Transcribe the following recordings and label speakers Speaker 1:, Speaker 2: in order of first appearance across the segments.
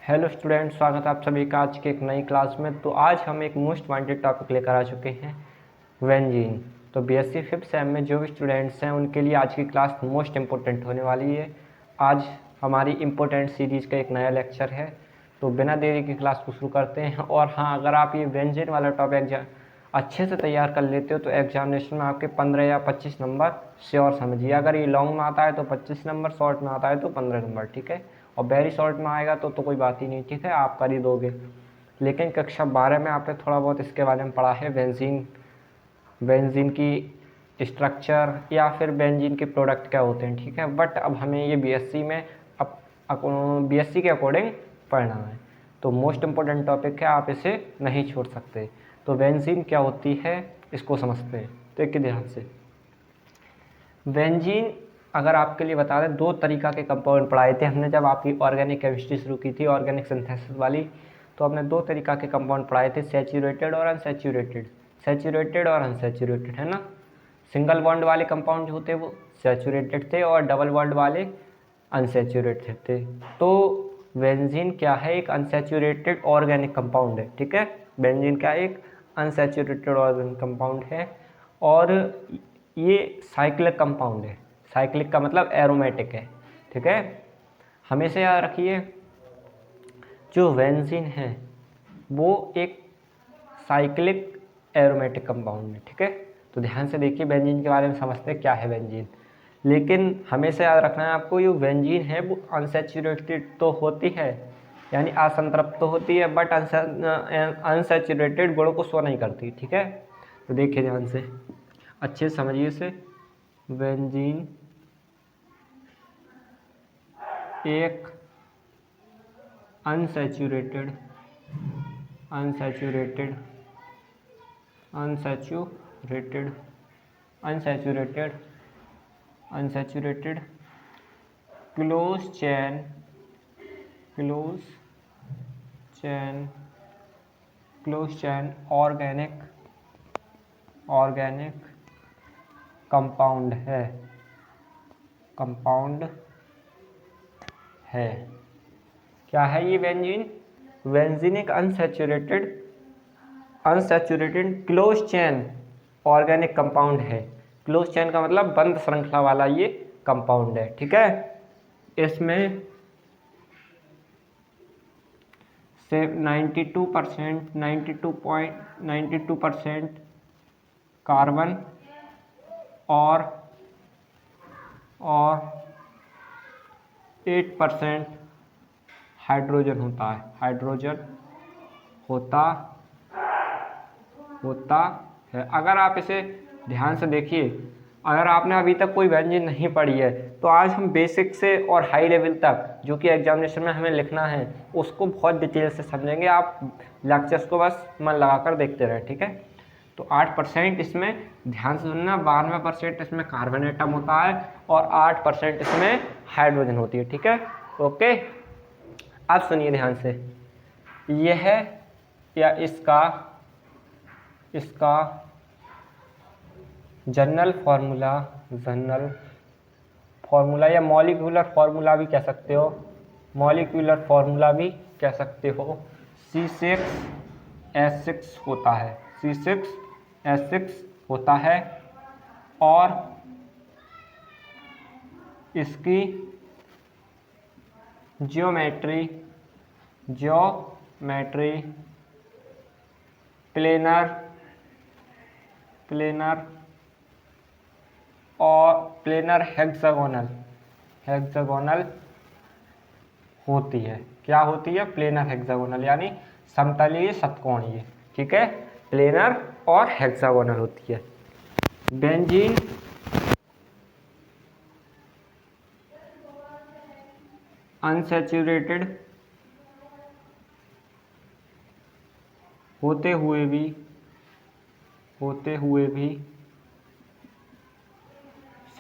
Speaker 1: Hello student, स्वागत है आप सभी का आज के एक नई क्लास में। तो आज हम एक मोस्ट वांटेड टॉपिक लेकर आ चुके हैं, बेंजीन। तो बीएससी फिफ्थ सेम में जो भी स्टूडेंट्स हैं उनके लिए आज की क्लास मोस्ट इम्पोर्टेंट होने वाली है। आज हमारी इम्पोर्टेंट सीरीज़ का एक नया लेक्चर है। तो बिना देरी की क्लास को शुरू करते हैं। और हाँ, अगर आप ये बेंजीन वाला टॉपिक अच्छे से तैयार कर लेते हो तो एग्जामिनेशन में आपके 15 या 25 नंबर श्योर समझिए। अगर ये लॉन्ग में आता है तो 25 नंबर, शॉर्ट में आता है तो 15 नंबर, ठीक है। और वेरी शॉर्ट में आएगा तो कोई बात ही नहीं, ठीक है, आप कर ही दोगे। लेकिन कक्षा 12 में आपने थोड़ा बहुत इसके बारे में पढ़ा है, बेंजीन की स्ट्रक्चर या फिर बेंजीन के प्रोडक्ट क्या होते हैं, ठीक है। बट अब हमें ये बीएससी में अब बीएससी के अकॉर्डिंग पढ़ना है। तो मोस्ट इम्पोर्टेंट टॉपिक है, आप इसे नहीं छोड़ सकते। तो बेंजीन क्या होती है इसको समझते हैं। तो एक ध्यान से, बेंजीन अगर आपके लिए बता दें, दो तरीका के कंपाउंड पढ़ाए थे हमने जब आपकी ऑर्गेनिक केमिस्ट्री शुरू की थी, ऑर्गेनिक सिंथेसिस वाली। तो हमने दो तरीका के कंपाउंड पढ़ाए थे, सैचुरेटेड और अनसैचुरेटेड। सैचुरेटेड और अनसैचुरेटेड, है ना। सिंगल बॉन्ड वाले कंपाउंड जो होते वो सैचुरेटेड थे और डबल बॉन्ड वाले अनसैचुरेटेड थे। तो बेंजीन क्या है, एक अनसैचुरेटेड ऑर्गेनिक कंपाउंड है, ठीक है। बेंजीन क्या एक अनसैचुरेटेड ऑर्गेनिक कंपाउंड है और ये साइक्लिक कंपाउंड है। साइक्लिक का मतलब एरोमेटिक है, ठीक है। हमेशा याद रखिए, जो बेंजीन है वो एक साइक्लिक एरोमेटिक कंपाउंड है, ठीक है। तो ध्यान से देखिए, बेंजीन के बारे में समझते हैं क्या है बेंजीन। लेकिन हमेशा याद रखना है आपको, ये बेंजीन है वो अनसैचुरेटेड तो होती है, यानी असंतृप्त तो होती है, बट अनसैचुरेटेड गुणों को शो नहीं करती, ठीक है। तो देखिए ध्यान से, अच्छे से समझिए इसे। बेंजीन एक unsaturated unsaturated unsaturated unsaturated unsaturated close चैन ऑर्गेनिक कंपाउंड है। क्या है ये बेंजीन? बेंजीन एक अनसैचुरेटेड क्लोज चैन ऑर्गेनिक कंपाउंड है। क्लोज चैन का मतलब बंद श्रृंखला वाला ये कंपाउंड है, ठीक है। इसमें से 92% कार्बन और 8% हाइड्रोजन होता है। अगर आप इसे ध्यान से देखिए, अगर आपने अभी तक कोई बेंजीन नहीं पढ़ी है तो आज हम बेसिक से और हाई लेवल तक जो कि एग्जामिनेशन में हमें लिखना है उसको बहुत डिटेल से समझेंगे। आप लेक्चर्स को बस मन लगाकर देखते रहें, ठीक है। तो 8% इसमें, ध्यान से सुनना, 92% इसमें कार्बन एटम होता है और 8% इसमें हाइड्रोजन होती है, ठीक है। ओके, अब सुनिए ध्यान से, यह या इसका जनरल फार्मूला या मॉलिक्यूलर फार्मूला भी कह सकते हो, C6H6 होता है और इसकी ज्योमेट्री प्लेनर हेक्सागोनल होती है। क्या होती है? प्लेनर हेक्सागोनल, यानी समतलीय षटकोणीय, ठीक है। प्लेनर और हेक्सागोनल होती है। बेंजीन अनसैचुरेटेड होते हुए भी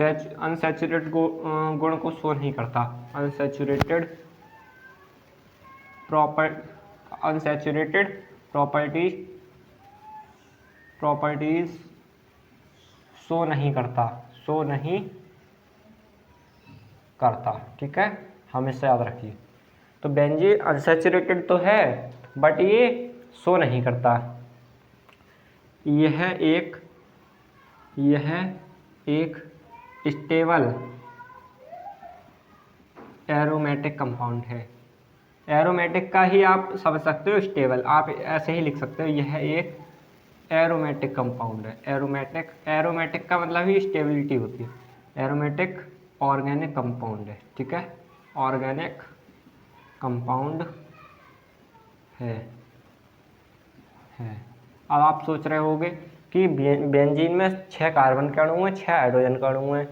Speaker 1: अनसैचुरेटेड गुण को शो नहीं करता। अनसैचुरेटेड प्रॉपर्टीज शो नहीं करता, ठीक है। हमेशा याद रखिए। तो बेंजीन अनसैचुरेटेड तो है बट ये शो नहीं करता। यह एक स्टेबल एरोमेटिक कंपाउंड है। एरोमेटिक का ही आप समझ सकते हो स्टेबल, आप ऐसे ही लिख सकते हो, यह एक एरोमेटिक कंपाउंड है। एरोमेटिक का मतलब ही स्टेबिलिटी होती है। एरोमेटिक ऑर्गेनिक कंपाउंड है, ठीक है, ऑर्गेनिक कंपाउंड है। अब आप सोच रहे होंगे कि बेंजीन में 6 कार्बन के अणु हैं, 6 हाइड्रोजन के अणु हैं,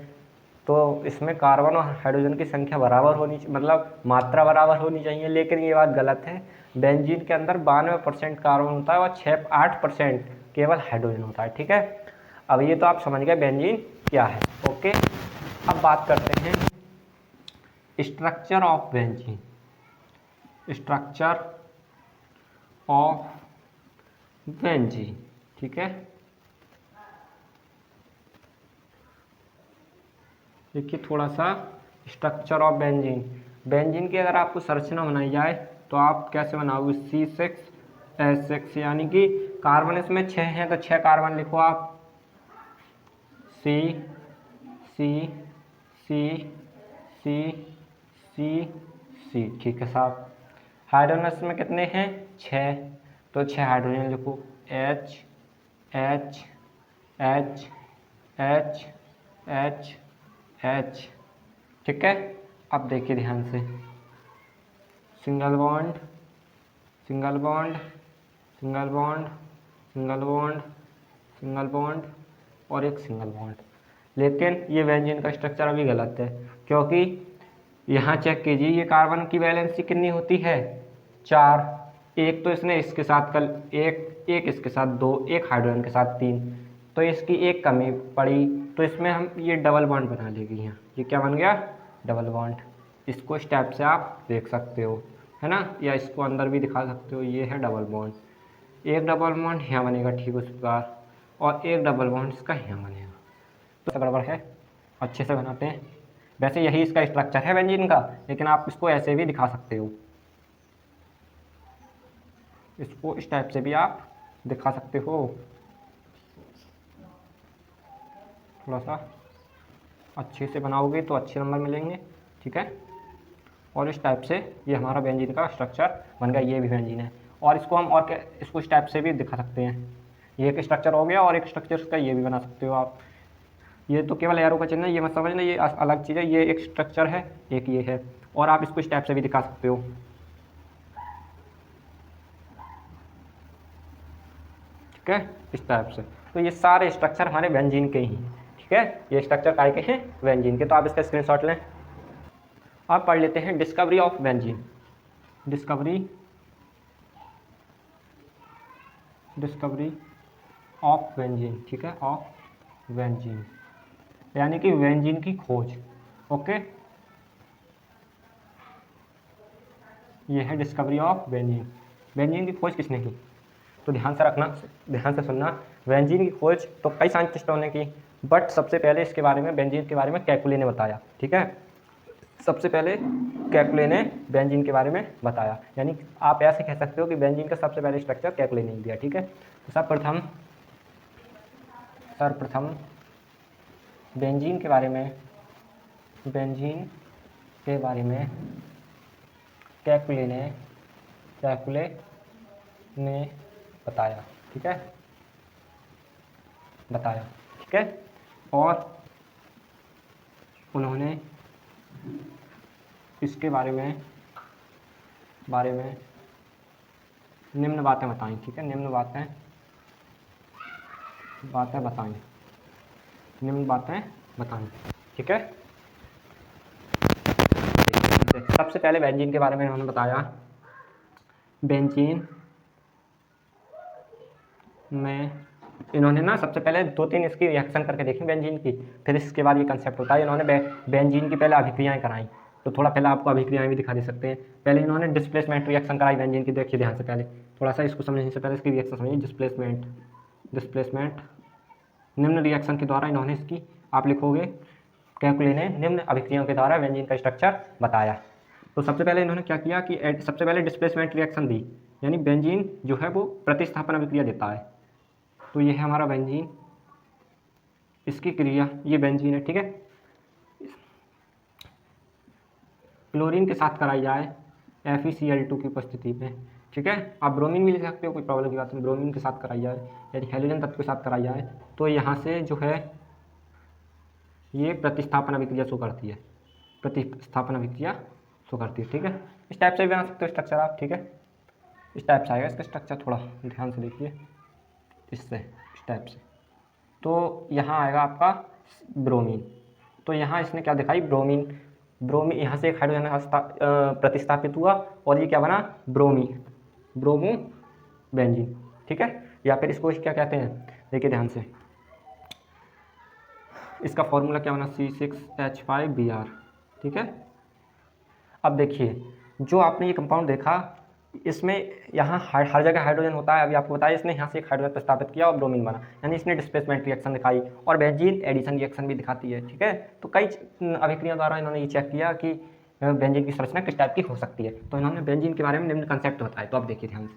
Speaker 1: तो इसमें कार्बन और हाइड्रोजन की संख्या बराबर होनी, मतलब मात्रा बराबर होनी चाहिए, लेकिन ये बात गलत है। बेंजीन के अंदर 92% कार्बन होता है और 8% केवल हाइड्रोजन होता है, ठीक है। अब ये तो आप समझ गए बेंजीन क्या है, ओके। अब बात करते हैं structure of benzene. Structure of benzene, ठीक है। देखिए थोड़ा सा स्ट्रक्चर ऑफ बेंजीन। बेंजीन की अगर आपको संरचना बनाई जाए तो आप कैसे बनाओगे, C6H6, यानी कि कार्बन इसमें 6 हैं तो 6 कार्बन लिखो आप, C C C C C C, ठीक है साहब। हाइड्रोजन इसमें कितने हैं, 6, तो 6 हाइड्रोजन लिखो, H H H H H H, ठीक है। अब देखिए ध्यान से, single bond single bond single bond single bond single bond और एक सिंगल बॉन्ड। लेकिन ये बेंजीन का स्ट्रक्चर अभी गलत है, क्योंकि यहाँ चेक कीजिए ये कार्बन की वैलेंसी कितनी होती है, 4, एक तो इसने इसके साथ कल एक इसके साथ 2, एक हाइड्रोजन के साथ 3, तो इसकी एक कमी पड़ी, तो इसमें हम ये डबल बॉन्ड बना लेंगे। यहाँ ये क्या बन गया, डबल बॉन्ड। इसको इस टाइप से आप देख सकते हो, है ना, या इसको अंदर भी दिखा सकते हो, ये है डबल बॉन्ड। एक डबल बॉन्ड यहाँ बनेगा, ठीक उस प्रकार, और एक डबल बॉन्ड इसका यहाँ बनेगा। तो गड़बड़ है, अच्छे से बनाते हैं। वैसे यही इसका स्ट्रक्चर है बेंजीन का, लेकिन आप इसको ऐसे भी दिखा सकते हो, इसको इस टाइप से भी आप दिखा सकते हो। थोड़ा सा अच्छे से बनाओगे तो अच्छे नंबर मिलेंगे, ठीक है। और इस टाइप से ये हमारा बेंजीन का स्ट्रक्चर बन गया, ये भी बेंजीन है। और इसको हम और इसको इस टाइप से भी दिखा सकते हैं, ये एक स्ट्रक्चर हो गया, और एक स्ट्रक्चर का ये भी बना सकते हो आप। ये तो केवल एरो का चिन्ह है, ये मत समझना, ये अलग चीज़ है, ये एक स्ट्रक्चर है, एक ये है। और आप इसको इस टाइप से भी दिखा सकते हो, ठीक है, इस टाइप से। तो ये सारे स्ट्रक्चर हमारे बेंजीन के ही, ठीक है, ये स्ट्रक्चर काय के हैं, बेंजीन के। तो आप इसका स्क्रीनशॉट लें। आप पढ़ लेते हैं discovery of benzene. Discovery of benzene, ठीक है, ऑफ बेंजीन, यानी कि बेंजीन की खोज, ओके। ये है डिस्कवरी ऑफ बेंजीन। बेंजीन की खोज किसने की, तो ध्यान से रखना, ध्यान से सुनना। बेंजीन की खोज तो कई साइंटिस्टों ने की, बट सबसे पहले इसके बारे में, बेंजीन के बारे में केकुले ने बताया, ठीक है। सबसे पहले केकुले ने बेंजीन के बारे में बताया, यानी आप ऐसे कह सकते हो कि बेंजीन का सबसे पहले स्ट्रक्चर केकुले ने दिया, ठीक है। तो सर्वप्रथम बेंजीन के बारे में केकुले ने बताया, ठीक है। और उन्होंने इसके बारे में निम्न बातें बताई, ठीक है, निम्न बातें बताई, ठीक है। सबसे पहले बेंजीन के बारे में उन्होंने बताया, बेंजीन में इन्होंने ना सबसे पहले 2-3 इसकी रिएक्शन करके देखी बेंजीन की, फिर इसके बाद ये कंसेप्ट होता है। इन्होंने बेंजीन की पहले अभिक्रियाएं कराई, तो थोड़ा पहले आपको अभिक्रियाएं भी दिखा दे सकते हैं। पहले इन्होंने डिस्प्लेसमेंट रिएक्शन कराई बेंजीन की, देखिए ध्यान से, पहले थोड़ा सा इसको समझने से पहले इसकी रिएक्शन समझिए। डिस्प्लेसमेंट निम्न रिएक्शन के द्वारा इन्होंने आप लिखोगे, केकुले ने निम्न अभिक्रियाओं के द्वारा बेंजीन का स्ट्रक्चर बताया। तो सबसे पहले इन्होंने क्या किया कि सबसे पहले डिस्प्लेसमेंट रिएक्शन दी, यानी बेंजीन जो है वो प्रतिस्थापन अभिक्रिया देता है। तो ये है हमारा बेंजीन, इसकी क्रिया, ये बेंजीन है, ठीक है। क्लोरीन के साथ कराई जाए FeCl2 की उपस्थिति में, ठीक है। आप ब्रोमीन भी ले सकते हो, कोई प्रॉब्लम की बात नहीं। ब्रोमीन के साथ कराई जाए, यदि हेलोजन तत्व के साथ कराई जाए तो यहाँ से जो है ये प्रतिस्थापन अभिक्रिया शो करती है, प्रतिस्थापन अभिक्रिया शो करती है, ठीक है। इस टाइप से भी बना सकते हो स्ट्रक्चर आप, ठीक है। इस टाइप से आएगा इसका स्ट्रक्चर, थोड़ा ध्यान से देखिए, इससे इस टाइप से। तो यहाँ आएगा आपका ब्रोमीन। तो यहाँ इसने क्या दिखाई, ब्रोमीन, ब्रोमीन यहाँ से एक हाइड्रोजन प्रतिस्थापित हुआ और ये क्या बना, ब्रोमो बेंजीन, ठीक है। या फिर इसको क्या कहते हैं, देखिए ध्यान से, इसका फॉर्मूला क्या बना, C6H5Br, ठीक है। अब देखिए जो आपने ये कंपाउंड देखा, इसमें यहाँ हर जगह हाइड्रोजन होता है। अभी आपको बताया इसने यहाँ से एक हाइड्रोजन प्रस्तापित किया और ब्रोमीन बना, यानी इसने डिस्प्लेसमेंट रिएक्शन दिखाई, और बेंजीन एडिशन रिएक्शन भी दिखाती है, ठीक है। तो कई अभिक्रियाओं द्वारा इन्होंने ये चेक किया कि बेंजीन की संरचना किस टाइप की हो सकती है। तो इन्होंने बेंजीन के बारे में निम्न कंसेप्ट बताया, तो आप देखिए ध्यान से।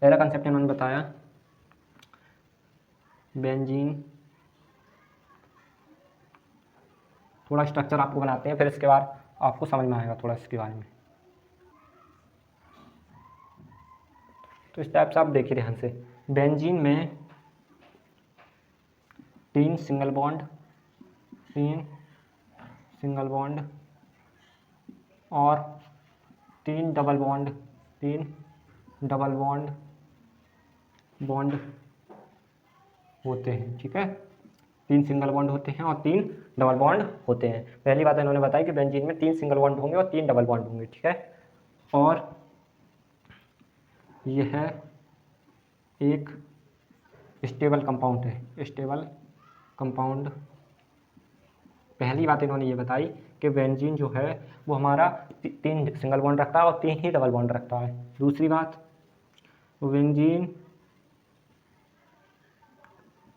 Speaker 1: पहला कंसेप्ट इन्होंने बताया, बेंजीन, थोड़ा स्ट्रक्चर आपको बनाते हैं, फिर इसके बाद आपको समझ में आएगा थोड़ा इसके बारे में। तो इस टाइप से आप देखिए ध्यान से, बेंजीन में 3 सिंगल बॉन्ड और 3 डबल बॉन्ड होते हैं, ठीक है। 3 सिंगल बॉन्ड होते हैं और 3 डबल बॉन्ड होते हैं। पहली बात इन्होंने बताई कि बेंजीन में 3 सिंगल बॉन्ड होंगे और 3 डबल बॉन्ड होंगे, ठीक है। और यह है एक स्टेबल कंपाउंड है, स्टेबल कंपाउंड। पहली बात इन्होंने ये बताई कि बेंजीन जो है वो हमारा 3 सिंगल बॉन्ड रखता है और 3 ही डबल बॉन्ड रखता है। दूसरी बात, बेंजीन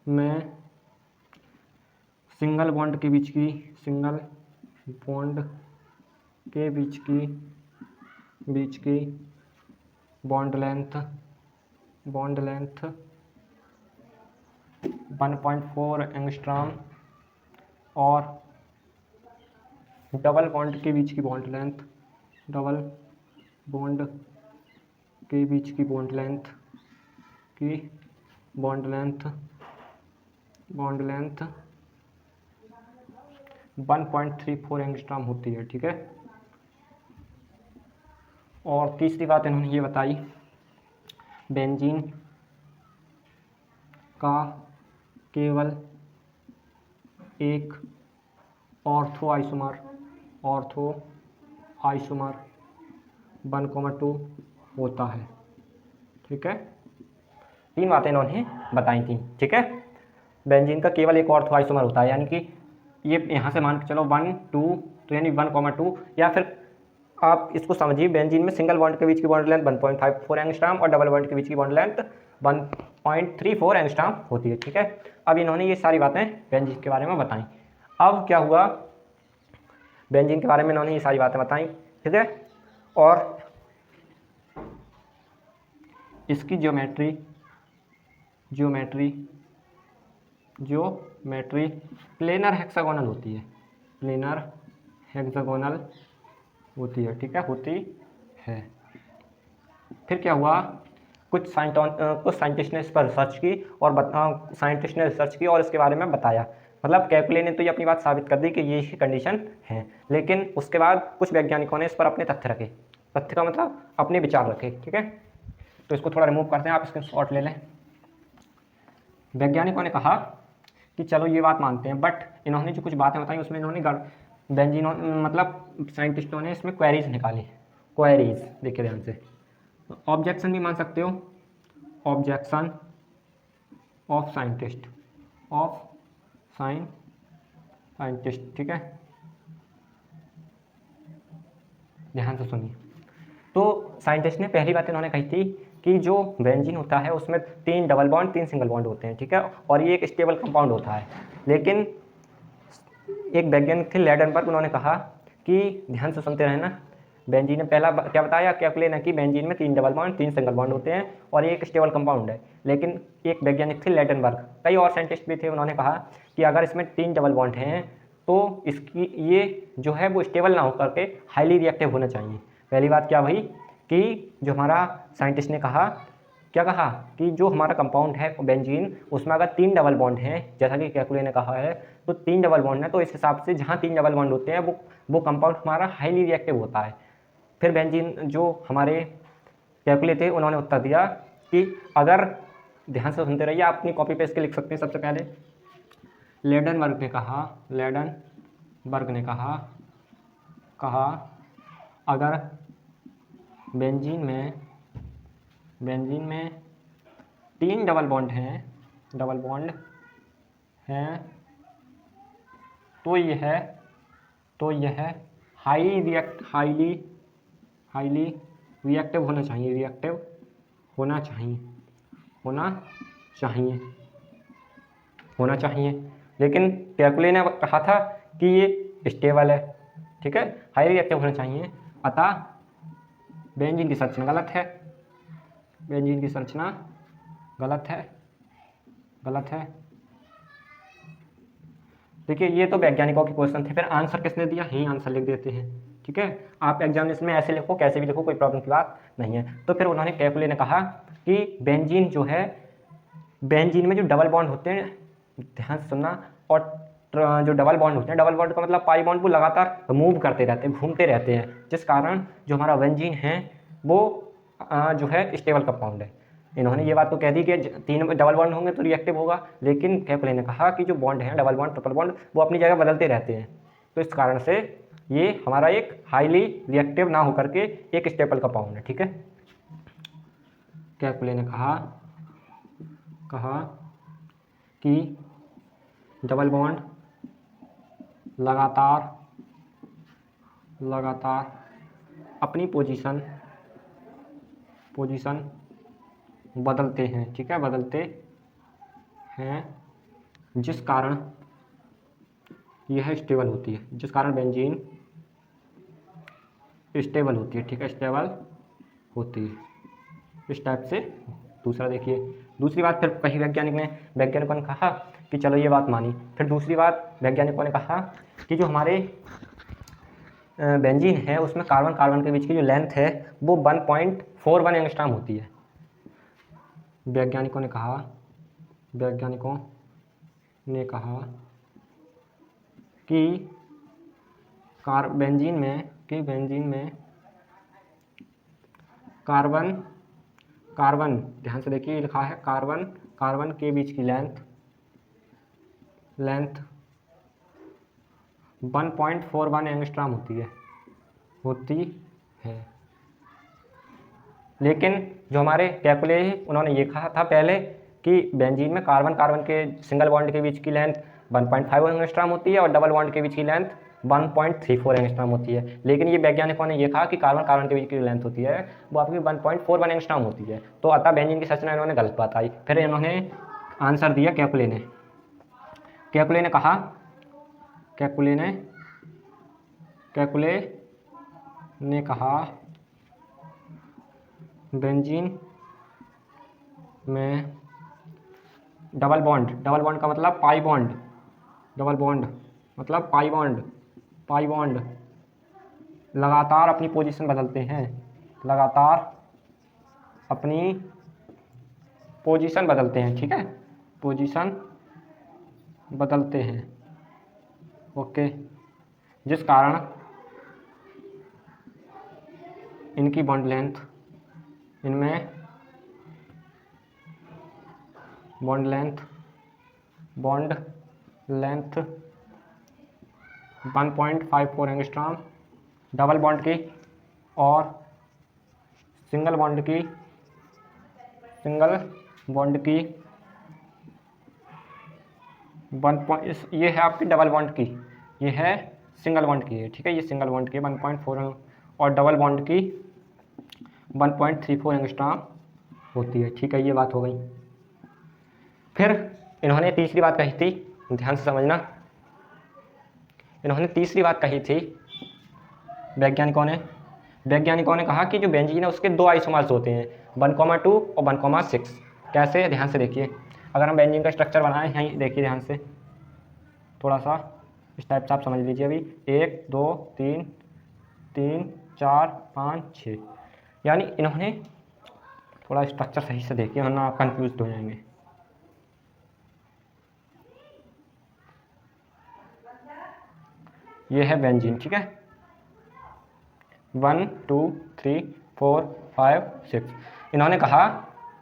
Speaker 1: में सिंगल बॉन्ड के बीच की बॉन्ड लेंथ 1.4 एंगस्ट्रॉम और डबल बॉन्ड के बीच की बॉन्ड लेंथ 1.34 एंगस्ट्रॉम होती है, ठीक है। और तीसरी बात इन्होंने ये बताई, बेंजीन का केवल एक ऑर्थो आइसोमर 1,2 होता है, ठीक है। 3 बातें इन्होंने बताई थी, ठीक है। बेंजीन का केवल एक ऑर्थो आइसोमर होता है, यानी कि ये यहाँ से मान के चलो 1, 2, तो यानी 1,2, या फिर आप इसको समझिए, बेंजीन में सिंगल बॉन्ड के बीच की बॉन्ड लेंथ 1.54 एंगस्ट्रॉम और डबल बॉन्ड के बीच की बॉन्ड लेंथ 1.34 एंगस्ट्रॉम होती है, ठीक है। अब इन्होंने ये सारी बातें बेंजीन के बारे में बताई। अब क्या हुआ, बेंजीन के बारे में इन्होंने ये सारी बातें बताई, ठीक है। और इसकी ज्योमेट्री प्लेनर हेक्सागोनल होती है, ठीक है, होती है। फिर क्या हुआ, कुछ साइंटिस्ट ने इस पर रिसर्च की और इसके बारे में बताया। मतलब कैकुले ने तो ये अपनी बात साबित कर दी कि ये कंडीशन है, लेकिन उसके बाद कुछ वैज्ञानिकों ने इस पर अपने तथ्य रखे, तथ्य का मतलब अपने विचार रखे, ठीक है। तो इसको थोड़ा रिमूव करते हैं, आप स्क्रीनशॉट ले लें। वैज्ञानिकों ने कहा कि चलो ये बात मानते हैं, बट इन्होंने जो कुछ बातें बताई उसमें इन्होंने मतलब साइंटिस्टों ने इसमें क्वेरीज निकाली। क्वेरीज देखिए ध्यान से, ऑब्जेक्शन भी मान सकते हो, ऑब्जेक्शन ऑफ साइंटिस्ट, ठीक है। ध्यान से सुनिए। तो साइंटिस्ट ने पहली बात इन्होंने कही थी कि जो बेंजीन होता है उसमें 3 डबल बॉन्ड 3 सिंगल बॉन्ड होते हैं, ठीक है, और ये एक स्टेबल कंपाउंड होता है। लेकिन एक वैज्ञानिक थे लेडेनबर्ग, उन्होंने कहा कि ध्यान से सुनते रहना, बेंजीन में पहला क्या बताया कैकुलेन है कि बेंजीन में 3 डबल बॉन्ड 3 सिंगल बॉन्ड होते हैं और ये एक स्टेबल कंपाउंड है। लेकिन एक वैज्ञानिक थे लेडेनबर्ग, कई और साइंटिस्ट भी थे, उन्होंने कहा कि अगर इसमें 3 डबल बॉन्ड हैं तो इसकी ये जो है वो स्टेबल ना होकर के हाईली रिएक्टिव होना चाहिए। पहली बात क्या हुई कि जो हमारा साइंटिस्ट ने कहा, क्या कहा कि जो हमारा कंपाउंड है बेंजीन, उसमें अगर 3 डबल बॉन्ड हैं, जैसा कि कैकुले ने कहा है, तो 3 डबल बॉन्ड है, तो इस हिसाब से जहाँ 3 डबल बॉन्ड होते हैं वो कंपाउंड हमारा हाईली रिएक्टिव होता है। फिर बेंजीन जो हमारे कैकुले थे उन्होंने उत्तर दिया कि अगर, ध्यान से सुनते रहिए, आप अपनी कॉपी पे इसके लिख सकते हैं। सबसे पहले लेडेनबर्ग ने कहा अगर बेंजीन में 3 डबल बॉन्ड हैं तो यह हाईली रिएक्टिव होना चाहिए। लेकिन कैकुले ने कहा था कि ये स्टेबल है, ठीक है, हाई रिएक्टिव होना चाहिए। अतः बेंजीन की संरचना गलत है। देखिए, ये तो वैज्ञानिकों के क्वेश्चन थे। फिर आंसर किसने दिया, यही आंसर लिख देते हैं, ठीक है। आप एग्जामिनेशन में ऐसे लिखो, कैसे भी लिखो, कोई प्रॉब्लम की बात नहीं है। तो फिर उन्होंने कैकुले ने कहा कि बेंजीन में जो डबल बॉन्ड होते हैं, ध्यान से सुनना, और जो डबल बॉन्ड होते हैं, डबल बॉन्ड का मतलब पाई बॉन्ड, वो लगातार मूव करते रहते हैं, घूमते रहते हैं, जिस कारण जो हमारा बेंजीन है वो जो है स्टेबल कंपाउंड है। इन्होंने ये बात तो कह दी कि 3 डबल बॉन्ड होंगे तो रिएक्टिव होगा, लेकिन कैकुले ने कहा कि जो बॉन्ड हैं, डबल बॉन्ड, ट्रिपल बॉन्ड, वो अपनी जगह बदलते रहते हैं, तो इस कारण से ये हमारा एक हाईली रिएक्टिव ना होकर के एक स्टेबल कंपाउंड है, ठीक है। कैकुले ने कहा कि डबल बॉन्ड लगातार अपनी पोजीशन बदलते हैं, ठीक है, बदलते हैं, जिस कारण यह स्टेबल होती है, जिस कारण बेंजीन स्टेबल होती है, ठीक है, स्टेबल होती है, इस टाइप से। दूसरा देखिए, दूसरी बात फिर कहीं वैज्ञानिकों ने कहा कि चलो ये बात मानी। फिर दूसरी बात वैज्ञानिकों ने कहा कि जो हमारे बेंजीन है उसमें कार्बन के बीच की जो लेंथ है वो 1.41 एंगस्ट्रॉम होती है। वैज्ञानिकों ने कहा कि बेंजीन में कार्बन, ध्यान से देखिए, लिखा है कार्बन के बीच की लेंथ 1.41 एंगस्ट्रॉम होती है। लेकिन जो हमारे कैकुले हैं उन्होंने ये कहा था पहले कि बेंजीन में कार्बन के सिंगल बॉन्ड के बीच की लेंथ 1.5 एंगस्ट्रॉम होती है और डबल बॉन्ड के बीच की लेंथ 1.34 एंगस्ट्रॉम होती है। लेकिन ये वैज्ञानिकों ने ये कहा कि कार्बन के बीच की लेंथ होती है वो आपकी 1.41 एंगस्ट्रॉम होती है। तो अतः बेंजीन की संरचना इन्होंने गलत बताई। फिर इन्होंने आंसर दिया कैकुले ने कहा बेंजीन में डबल बॉन्ड का मतलब पाई बॉन्ड, डबल बॉन्ड मतलब पाई बॉन्ड लगातार अपनी पोजीशन बदलते हैं, ठीक है, पोजीशन बदलते हैं, ओके, जिस कारण इनकी bond length 1.54 angstrom double bond की और सिंगल बॉन्ड की ये है आपकी डबल बॉन्ड की, ये है सिंगल बॉन्ड की है, ठीक है, ये सिंगल बॉन्ड की 1.4 और डबल बॉन्ड की 1.34 एंगस्ट्रॉम होती है, ठीक है, ये बात हो गई। फिर इन्होंने तीसरी बात कही थी, ध्यान से समझना, इन्होंने तीसरी बात कही थी वैज्ञानिकों ने वैज्ञानिकों ने कहा कि जो बेंजीन है उसके दो आइसोमर्स होते हैं, 1,2 और 1,6। कैसे, ध्यान से देखिए। अगर हम बेंजीन का स्ट्रक्चर बनाएं, यहीं देखिए ध्यान से, थोड़ा सा इस टाइप से आप समझ लीजिए। अभी 1 2 3 3 4 5 6, यानी इन्होंने, थोड़ा स्ट्रक्चर सही से देखिए वरना आप कन्फ्यूज हो जाएंगे। ये है बेंजीन, ठीक है, 1 2 3 4 5 6। इन्होंने कहा,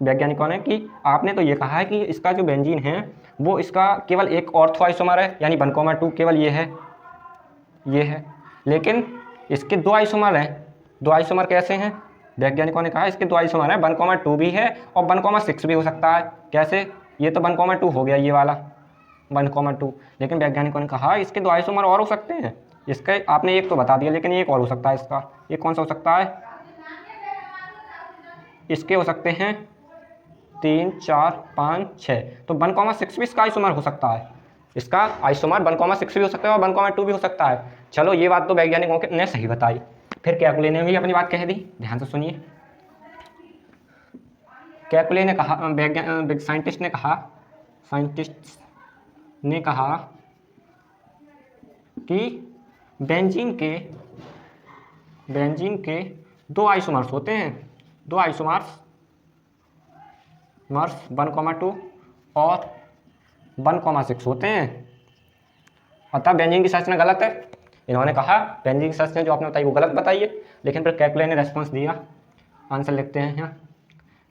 Speaker 1: वैज्ञानिकों ने, कि आपने तो ये कहा है कि इसका जो बेंजीन है वो इसका केवल एक ऑर्थो आइसोमर है, यानी 1,2 केवल ये है, लेकिन इसके दो आइसोमर हैं। दो आइसोमर कैसे हैं? वैज्ञानिकों ने कहा इसके दो आइसोमर हैं, 1,2 भी है और 1,6 भी हो सकता है। कैसे? ये तो 1,2 हो गया, ये वाला 1,2, लेकिन वैज्ञानिकों ने कहा इसके दो आइसोमर और हो सकते हैं। इसका आपने एक तो बता दिया, लेकिन एक और हो सकता है इसका। ये कौन सा हो सकता है? इसके हो सकते हैं 3 4 5 6, तो 1,6 भी इसका आइसोमर हो सकता है। इसका आइसोमर 1,6 भी हो सकता है और 1,2 भी हो सकता है। चलो, ये बात तो वैज्ञानिकों ने सही बताई। फिर कैकुले ने भी अपनी बात कह दी, ध्यान से सुनिए। कैकुले ने कहा, साइंटिस्ट ने कहा कि बेंजीन के दो आइसोमर्स होते हैं, दो आइसोमर्स 1,2 और 1,6 होते हैं। अतः बेंजीन की संरचना गलत है। इन्होंने कहा बेंजीन की संरचना जो आपने बताई वो गलत बताई है, लेकिन फिर कैकुले ने रेस्पॉन्स दिया। आंसर लिखते हैं यहाँ।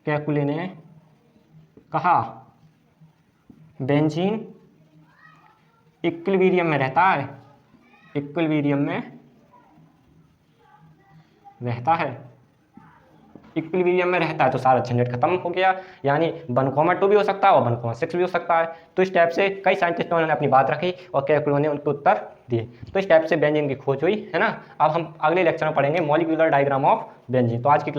Speaker 1: कैकुले ने कहा बेंजीन इक्विलिब्रियम में रहता है, इक्विलिब्रियम में रहता है, इक्विलिब्रियम में रहता है, तो सारा झंझट खत्म हो गया। यानी 1,2 भी हो सकता है और 1,6 भी हो सकता है। तो इस टाइप से कई साइंटिस्टों ने अपनी बात रखी और कैकुले ने उनको उत्तर दिए। तो इस टाइप से बेंजीन की खोज हुई, है ना। अब हम अगले लेक्चर में पढ़ेंगे मॉलिक्यूलर डायग्राम ऑफ बेंजीन। तो आज की